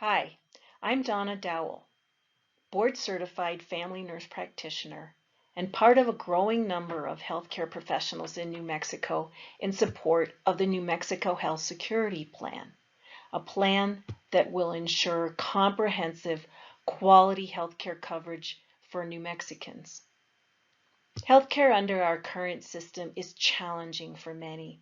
Hi, I'm Donna Dowell, board-certified family nurse practitioner and part of a growing number of healthcare professionals in New Mexico in support of the New Mexico Health Security Plan, a plan that will ensure comprehensive, quality healthcare coverage for New Mexicans. Healthcare under our current system is challenging for many.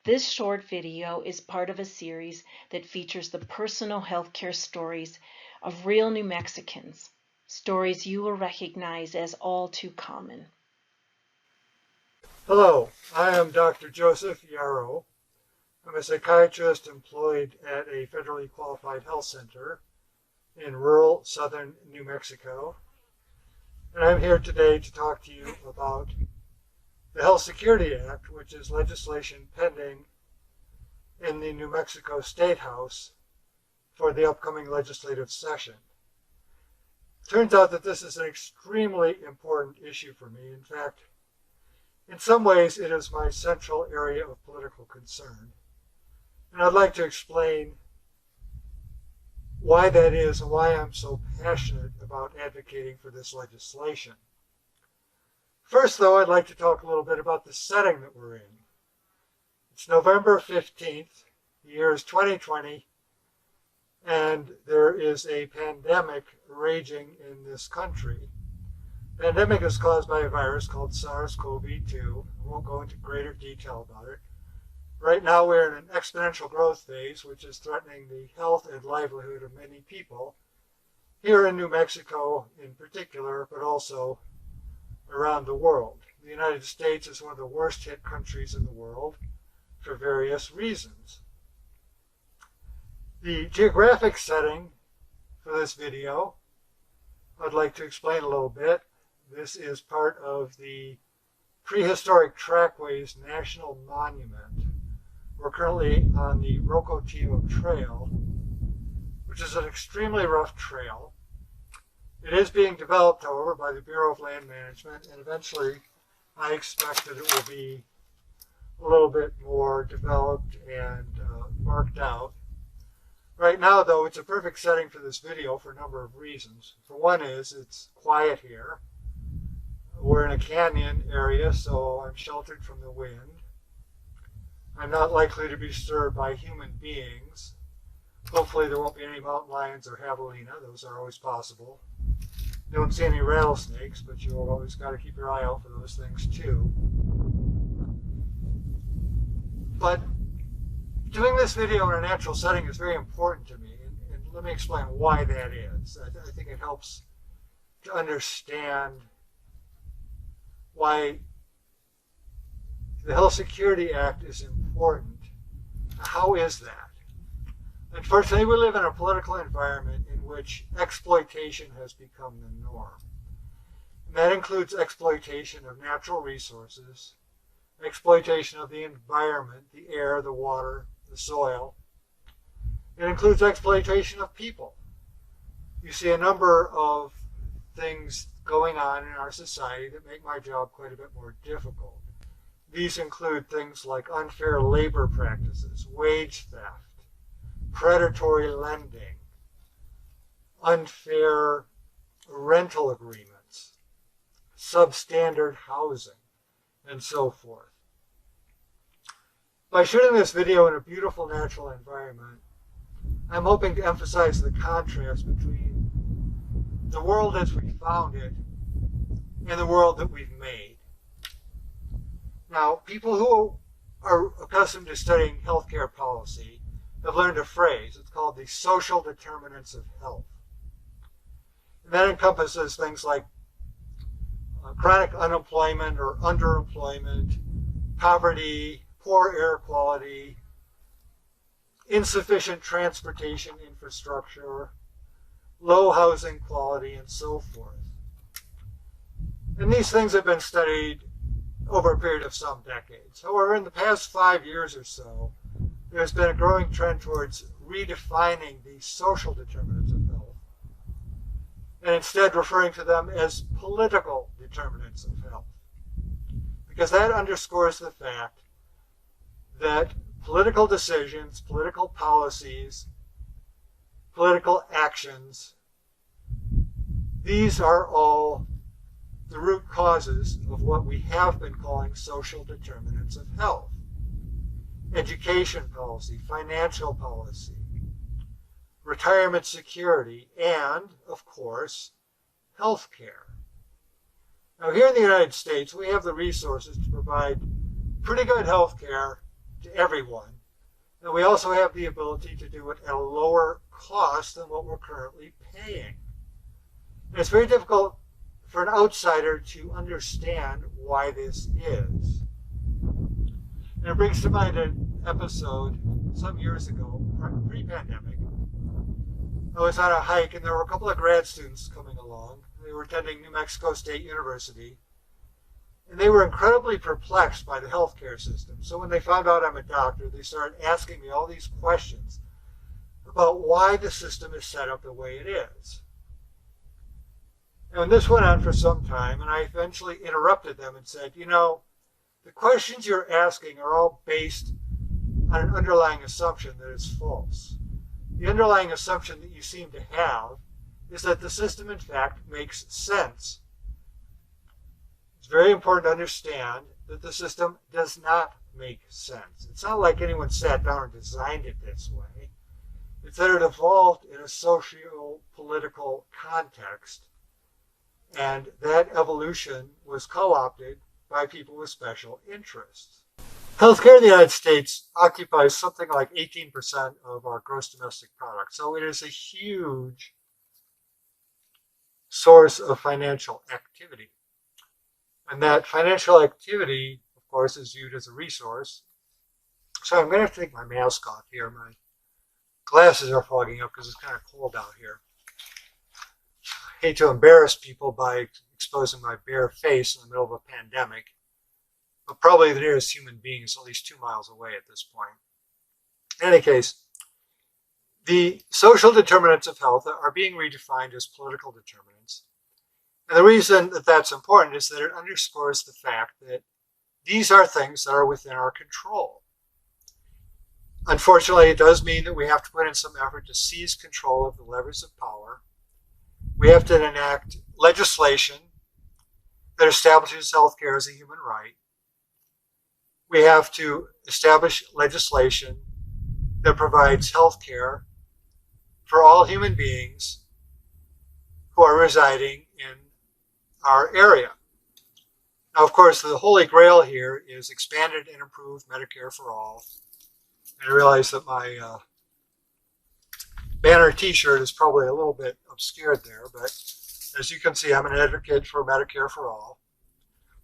This short video is part of a series that features the personal healthcare stories of real New Mexicans, stories you will recognize as all too common. Hello, I am Dr. Joseph Yarrow. I'm a psychiatrist employed at a federally qualified health center in rural southern New Mexico. And I'm here today to talk to you about the Health Security Act, which is legislation pending in the New Mexico State House for the upcoming legislative session. It turns out that this is an extremely important issue for me. In fact, in some ways, it is my central area of political concern. And I'd like to explain why that is and why I'm so passionate about advocating for this legislation. First, though, I'd like to talk a little bit about the setting that we're in. It's November 15th, the year is 2020, and there is a pandemic raging in this country. The pandemic is caused by a virus called SARS-CoV-2. I won't go into greater detail about it. Right now we're in an exponential growth phase, which is threatening the health and livelihood of many people here in New Mexico in particular, but also around the world. The United States is one of the worst hit countries in the world for various reasons. The geographic setting for this video, I'd like to explain a little bit. This is part of the Prehistoric Trackways National Monument. We're currently on the Rocotillo Trail, which is an extremely rough trail. It is being developed, however, by the Bureau of Land Management, and eventually I expect that it will be a little bit more developed and marked out. Right now, though, it's a perfect setting for this video for a number of reasons. For one is it's quiet here. We're in a canyon area, so I'm sheltered from the wind. I'm not likely to be disturbed by human beings. Hopefully there won't be any mountain lions or javelina. Those are always possible. Don't see any rattlesnakes, but you've always got to keep your eye out for those things too. But doing this video in a natural setting is very important to me, and let me explain why that is. I think it helps to understand why the Health Security Act is important. How is that? Unfortunately, we live in a political environment in which exploitation has become the norm. And that includes exploitation of natural resources, exploitation of the environment, the air, the water, the soil. It includes exploitation of people. You see a number of things going on in our society that make my job quite a bit more difficult. These include things like unfair labor practices, wage theft, predatory lending, unfair rental agreements, substandard housing, and so forth. By shooting this video in a beautiful natural environment, I'm hoping to emphasize the contrast between the world as we found it and the world that we've made. Now, people who are accustomed to studying healthcare policy have learned a phrase. It's called the social determinants of health. And that encompasses things like chronic unemployment or underemployment, poverty, poor air quality, insufficient transportation infrastructure, low housing quality, and so forth. And these things have been studied over a period of some decades. However, in the past 5 years or so, there's been a growing trend towards redefining the social determinants of health, and instead referring to them as political determinants of health. Because that underscores the fact that political decisions, political policies political actions, these are all the root causes of what we have been calling social determinants of health. Education policy, financial policy, retirement security, and, of course, health care. Now, here in the United States, we have the resources to provide pretty good health care to everyone. And we also have the ability to do it at a lower cost than what we're currently paying. And it's very difficult for an outsider to understand why this is. And it brings to mind an episode some years ago, pre-pandemic. I was on a hike and there were a couple of grad students coming along. They were attending New Mexico State University. And they were incredibly perplexed by the healthcare system. So when they found out I'm a doctor, they started asking me all these questions about why the system is set up the way it is. And this went on for some time, and I eventually interrupted them and said, you know, the questions you're asking are all based on an underlying assumption that is false. The underlying assumption that you seem to have is that the system, in fact, makes sense. It's very important to understand that the system does not make sense. It's not like anyone sat down and designed it this way. It's that it evolved in a socio-political context, and that evolution was co-opted by people with special interests. Healthcare in the United States occupies something like 18% of our gross domestic product, so it is a huge source of financial activity. And that financial activity, of course, is viewed as a resource. So I'm going to have to take my mask off here. My glasses are fogging up because it's kind of cold out here. I hate to embarrass people by exposing my bare face in the middle of a pandemic, but probably the nearest human being is at least 2 miles away at this point. In any case, the social determinants of health are being redefined as political determinants. And the reason that that's important is that it underscores the fact that these are things that are within our control. Unfortunately, it does mean that we have to put in some effort to seize control of the levers of power. We have to enact legislation that establishes healthcare as a human right. We have to establish legislation that provides healthcare for all human beings who are residing in our area. Now, of course, the holy grail here is expanded and improved Medicare for all. And I realize that my banner t-shirt is probably a little bit obscured there, but as you can see, I'm an advocate for Medicare for all.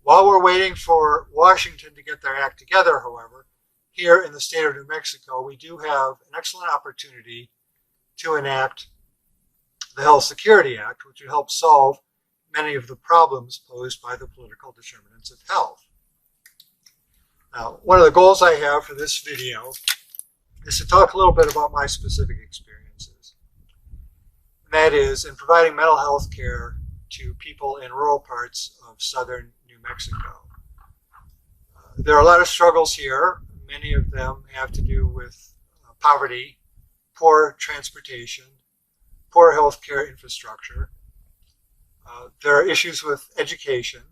While we're waiting for Washington to get their act together, however, here in the state of New Mexico, we do have an excellent opportunity to enact the Health Security Act, which would help solve many of the problems posed by the political determinants of health. Now, one of the goals I have for this video is to talk a little bit about my specific experiences. And that is in providing mental health care to people in rural parts of southern New Mexico. There are a lot of struggles here. Many of them have to do with poverty, poor transportation, poor healthcare infrastructure. There are issues with education.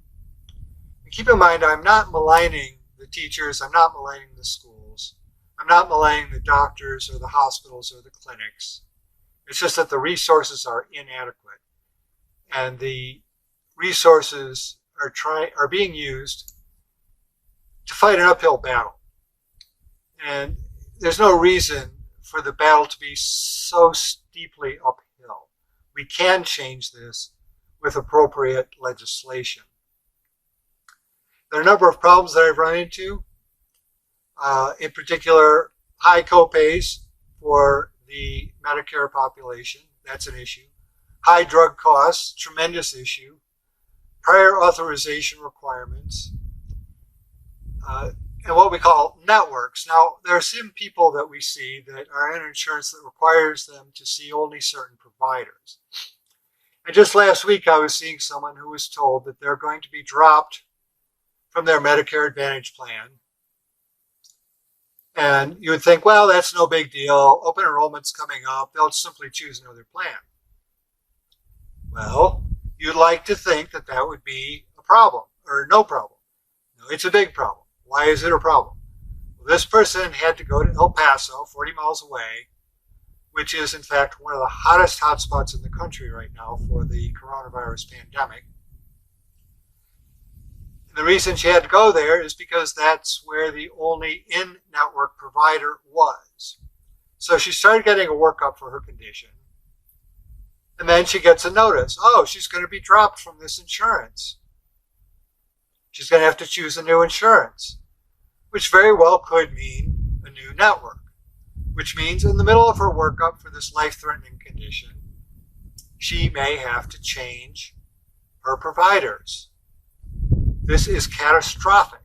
And keep in mind, I'm not maligning the teachers, I'm not maligning the schools, I'm not maligning the doctors or the hospitals or the clinics. It's just that the resources are inadequate. And the resources are being used to fight an uphill battle. And there's no reason for the battle to be so steeply uphill. We can change this with appropriate legislation. There are a number of problems that I've run into, in particular, high copays for the Medicare population. That's an issue. High drug costs, tremendous issue. Prior authorization requirements, and what we call networks. Now, there are some people that we see that are in insurance that requires them to see only certain providers. And just last week, I was seeing someone who was told that they're going to be dropped from their Medicare Advantage plan. And you would think, well, that's no big deal. Open enrollment's coming up. They'll simply choose another plan. Well, you'd like to think that that would be a problem or no problem. No, it's a big problem. Why is it a problem? Well, this person had to go to El Paso, 40 miles away, which is in fact one of the hottest hotspots in the country right now for the coronavirus pandemic. The reason she had to go there is because that's where the only in-network provider was. So she started getting a workup for her condition. And then she gets a notice. Oh, she's going to be dropped from this insurance. She's going to have to choose a new insurance, which very well could mean a new network, which means in the middle of her workup for this life-threatening condition, she may have to change her providers. This is catastrophic.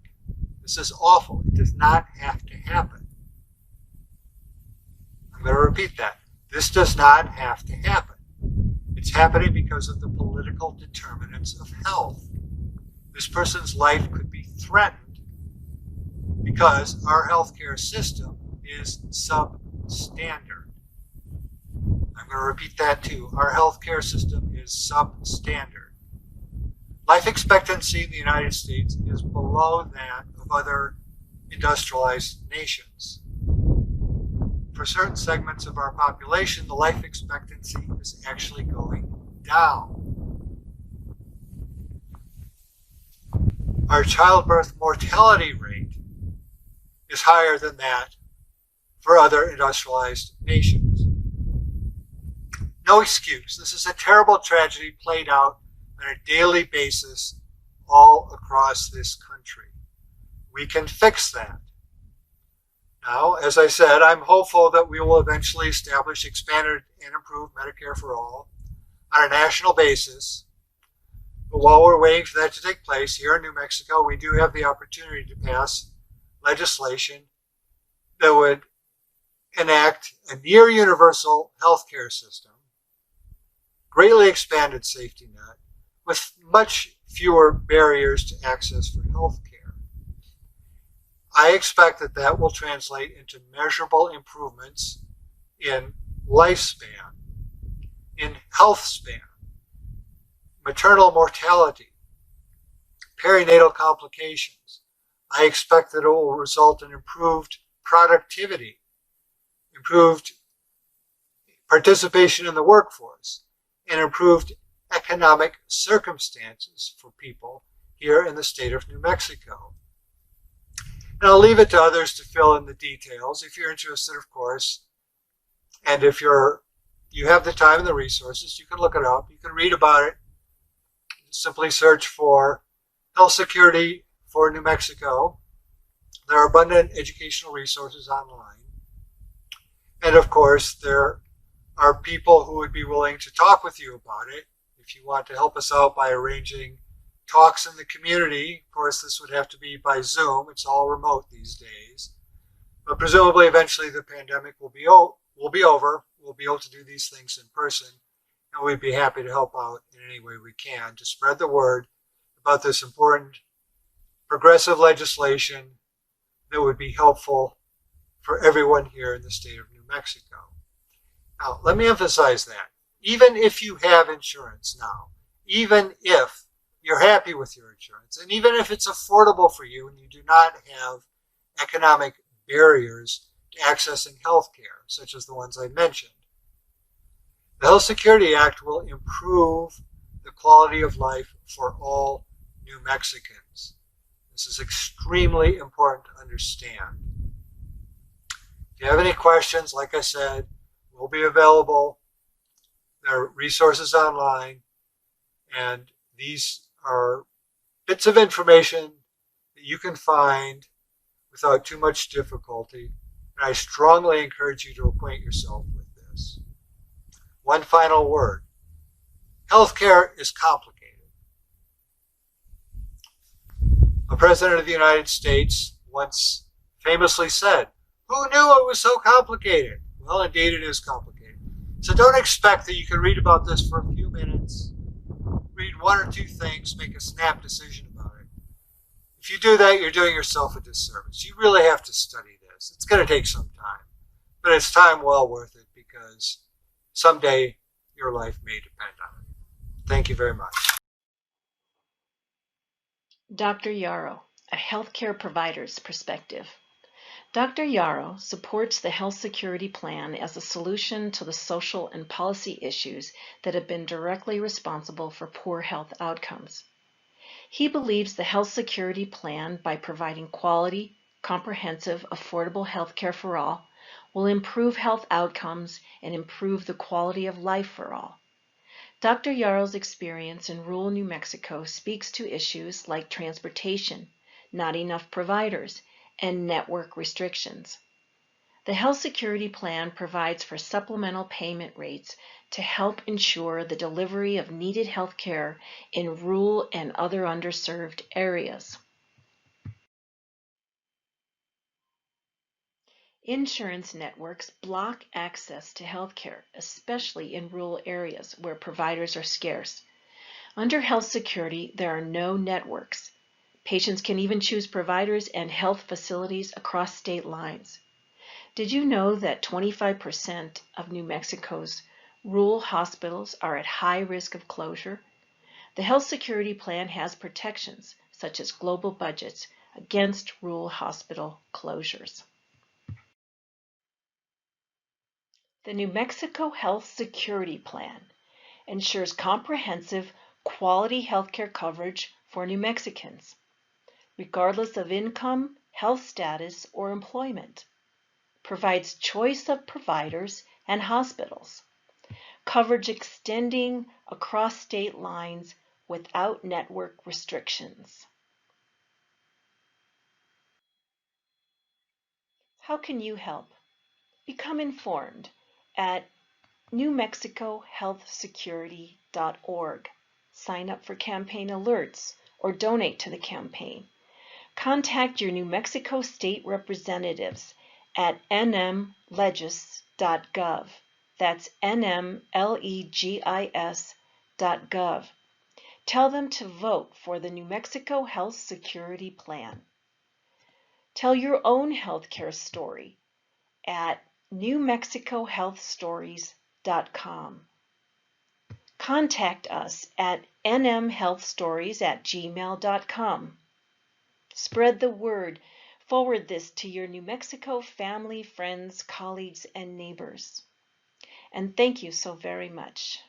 This is awful. It does not have to happen. I'm going to repeat that. This does not have to happen. It's happening because of the political determinants of health. This person's life could be threatened because our healthcare system is substandard. I'm going to repeat that too. Our healthcare system is substandard. Life expectancy in the United States is below that of other industrialized nations. For certain segments of our population, the life expectancy is actually going down. Our childbirth mortality rate is higher than that for other industrialized nations. No excuse. This is a terrible tragedy played out on a daily basis all across this country. We can fix that. Now, as I said, I'm hopeful that we will eventually establish expanded and improved Medicare for all on a national basis. But while we're waiting for that to take place, here in New Mexico, we do have the opportunity to pass legislation that would enact a near universal healthcare system, greatly expanded safety net, with much fewer barriers to access for health care. I expect that that will translate into measurable improvements in lifespan, in health span, maternal mortality, perinatal complications. I expect that it will result in improved productivity, improved participation in the workforce, and improved economic circumstances for people here in the state of New Mexico. And I'll leave it to others to fill in the details if you're interested, of course. And if you have the time and the resources, you can look it up. You can read about it. Simply search for Health Security for New Mexico. There are abundant educational resources online. And of course, there are people who would be willing to talk with you about it. If you want to help us out by arranging talks in the community, of course, this would have to be by Zoom. It's all remote these days. But presumably, eventually, the pandemic will be over. We'll be able to do these things in person. And we'd be happy to help out in any way we can to spread the word about this important progressive legislation that would be helpful for everyone here in the state of New Mexico. Now, let me emphasize that. Even if you have insurance now, even if you're happy with your insurance, and even if it's affordable for you and you do not have economic barriers to accessing health care, such as the ones I mentioned, the Health Security Act will improve the quality of life for all New Mexicans. This is extremely important to understand. If you have any questions, like I said, we'll be available. There are resources online, and these are bits of information that you can find without too much difficulty. And I strongly encourage you to acquaint yourself with this. One final word. Healthcare is complicated. A president of the United States once famously said, "Who knew it was so complicated?" Well, indeed, it is complicated. So don't expect that you can read about this for a few minutes, read one or two things, make a snap decision about it. If you do that, you're doing yourself a disservice. You really have to study this. process. It's going to take some time, but it's time well worth it because someday your life may depend on it. Thank you very much. Dr. Yarrow, a healthcare provider's perspective. Dr. Yarrow supports the health security plan as a solution to the social and policy issues that have been directly responsible for poor health outcomes. He believes the health security plan, by providing quality, comprehensive, affordable health care for all, will improve health outcomes and improve the quality of life for all. Dr. Yarrow's experience in rural New Mexico speaks to issues like transportation, not enough providers, and network restrictions. The Health Security Plan provides for supplemental payment rates to help ensure the delivery of needed health care in rural and other underserved areas. Insurance networks block access to health care, especially in rural areas where providers are scarce. Under health security, there are no networks. Patients can even choose providers and health facilities across state lines. Did you know that 25% of New Mexico's rural hospitals are at high risk of closure? The Health Security Plan has protections, such as global budgets, against rural hospital closures. The New Mexico Health Security Plan ensures comprehensive, quality healthcare coverage for New Mexicans, regardless of income, health status, or employment. Provides choice of providers and hospitals, coverage extending across state lines without network restrictions. How can you help? Become informed at newmexicohealthsecurity.org. Sign up for campaign alerts or donate to the campaign. Contact your New Mexico state representatives at nmlegis.gov. That's nmlegis.gov. Tell them to vote for the New Mexico Health Security Plan. Tell your own healthcare story at newmexicohealthstories.com. Contact us at nmhealthstories@gmail.com. Spread the word. Forward this to your New Mexico family, friends, colleagues, and neighbors. And thank you so very much.